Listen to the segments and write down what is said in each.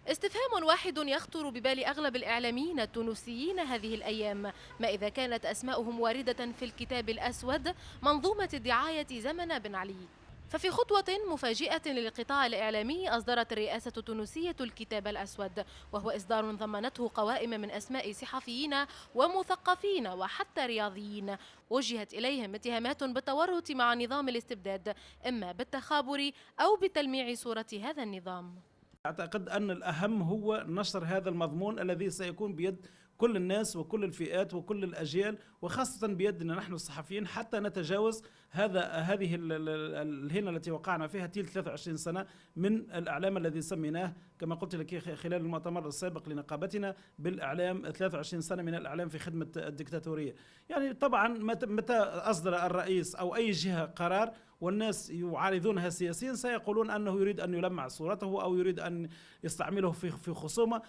استفهام واحد يخطر ببال أغلب الإعلاميين التونسيين هذه الأيام: ما إذا كانت أسماؤهم واردة في الكتاب الأسود منظومة الدعاية زمن بن علي؟ ففي خطوة مفاجئة للقطاع الإعلامي أصدرت الرئاسة التونسية الكتاب الأسود، وهو إصدار ضمنته قوائم من أسماء صحفيين ومثقفين وحتى رياضيين وجهت إليهم اتهامات بالتورط مع نظام الاستبداد، إما بالتخابر أو بتلميع صورة هذا النظام. أعتقد أن الأهم هو نشر هذا المضمون الذي سيكون بيد كل الناس وكل الفئات وكل الأجيال، وخاصة بيدنا نحن الصحفيين، حتى نتجاوز هذه الهنة التي وقعنا فيها طيل 23 سنة من الإعلام الذي سميناه كما قلت لك خلال المؤتمر السابق لنقابتنا بالإعلام 23 سنة من الإعلام في خدمة الدكتاتورية. يعني طبعا متى أصدر الرئيس أو أي جهة قرار والناس يعارضونها سياسيا سيقولون أنه يريد أن يلمع صورته أو يريد أن يستعمله في خصومة.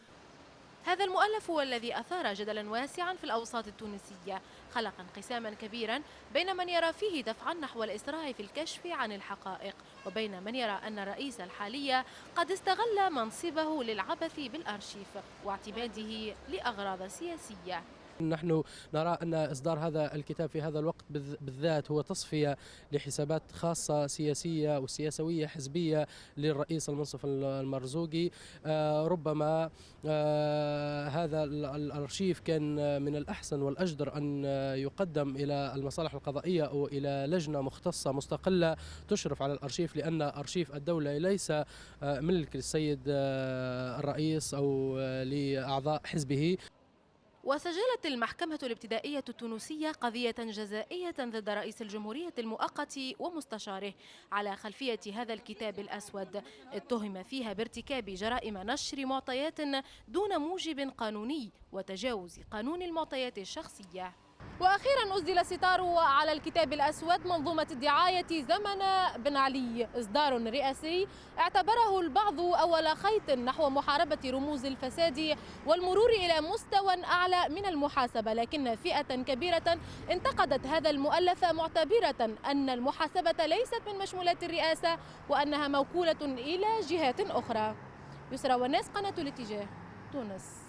هذا المؤلف هو الذي أثار جدلا واسعا في الأوساط التونسية، خلق انقساما كبيرا بين من يرى فيه دفعا نحو الإسراع في الكشف عن الحقائق، وبين من يرى أن الرئيس الحالي قد استغل منصبه للعبث بالأرشيف واعتماده لأغراض سياسية. نحن نرى أن إصدار هذا الكتاب في هذا الوقت بالذات هو تصفية لحسابات خاصة سياسية وسياسوية حزبية للرئيس المنصف المرزوقي. ربما هذا الأرشيف كان من الأحسن والأجدر أن يقدم إلى المصالح القضائية أو إلى لجنة مختصة مستقلة تشرف على الأرشيف، لأن أرشيف الدولة ليس ملك للسيد الرئيس أو لأعضاء حزبه. وسجلت المحكمة الابتدائية التونسية قضية جزائية ضد رئيس الجمهورية المؤقت ومستشاره على خلفية هذا الكتاب الأسود، اتهم فيها بارتكاب جرائم نشر معطيات دون موجب قانوني وتجاوز قانون المعطيات الشخصية. وأخيرا أسدل ستار على الكتاب الأسود منظومة الدعاية زمن بن علي، إصدار رئاسي اعتبره البعض أول خيط نحو محاربة رموز الفساد والمرور إلى مستوى أعلى من المحاسبة، لكن فئة كبيرة انتقدت هذا المؤلف معتبرة أن المحاسبة ليست من مشمولات الرئاسة وأنها موكولة إلى جهات أخرى. يسرى والناس، قناة الاتجاه، تونس.